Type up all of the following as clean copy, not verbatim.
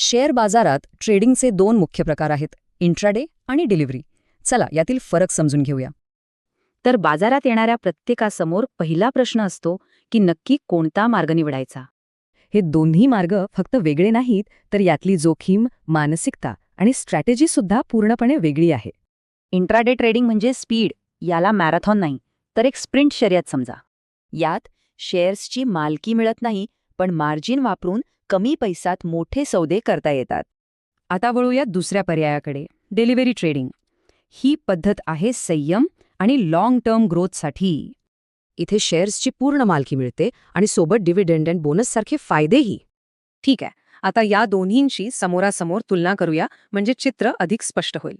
Share बाजारात ट्रेडिंगचे दोन मुख्य प्रकार आहेत, इंट्राडे आणि डिलिव्हरी. चला यातील फरक समजून घेऊया. तर बाजारात येणाऱ्या प्रत्येकासमोर पहिला प्रश्न असतो की नक्की कोणता मार्ग निवडायचा. हे दोन्ही मार्ग फक्त वेगळे नाहीत, तर यातली जोखीम, मानसिकता आणि स्ट्रॅटेजी सुद्धा पूर्णपणे वेगळी आहे. इंट्राडे ट्रेडिंग म्हणजे स्पीड, याला मॅरेथॉन नाही तर एक स्प्रिंट शर्यत समजा. यात शेअर्सची मालकी मिळत नाही, पण मार्जिन वापरून कमी पैशात मोठे सौदे करता येतात. आता वळूया दुसऱ्या पर्यायाकडे, डिलिव्हरी ट्रेडिंग. ही पद्धत आहे संयम आणि लाँग टर्म ग्रोथसाठी. इथे शेअर्सची पूर्ण मालकी मिळते आणि सोबत डिव्हिडंड अँड बोनससारखे फायदेही. ठीक आहे, आता या दोन्हींची समोरासमोर तुलना करूया, म्हणजे चित्र अधिक स्पष्ट होईल.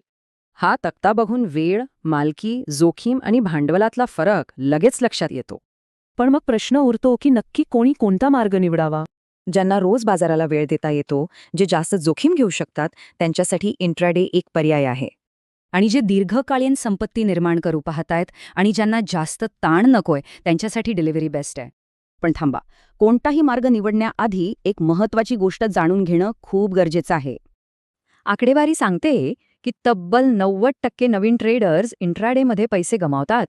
हा तक्ता बघून वेळ, मालकी, जोखीम आणि भांडवलातला फरक लगेच लक्षात येतो. पण मग प्रश्न उरतो की नक्की कोणी कोणता मार्ग निवडावा. ज्यांना रोज बाजाराला वेळ देता येतो, जे जास्त जोखीम घेऊ शकतात, त्यांच्यासाठी इंट्राडे एक पर्याय आहे. आणि जे दीर्घकालीन संपत्ती निर्माण करू पाहतायत आणि ज्यांना जास्त ताण नकोय, त्यांच्यासाठी डिलिव्हरी बेस्ट आहे. पण थांबा, कोणताही मार्ग निवडण्याआधी एक महत्त्वाची गोष्ट जाणून घेणं खूप गरजेचं आहे. आकडेवारी सांगते की तब्बल 90% नवीन ट्रेडर्स इंट्राडेमध्ये पैसे गमावतात.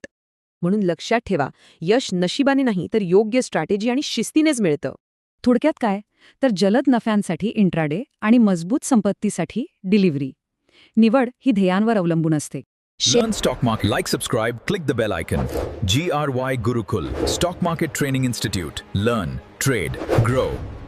म्हणून लक्षात ठेवा, यश नशिबाने नाही तर योग्य स्ट्रॅटेजी आणि शिस्तीनेच मिळतं. थोडक्यात काय, तर जलद नफ्यांसाठी इंट्राडे आणि मजबूत संपत्तीसाठी डिलिव्हरी. निवड ही ध्येयांवर अवलंबून असते. Learn stock market. Like, subscribe, click the bell icon. GRY Gurukul Stock Market Training Institute. Learn, trade, grow.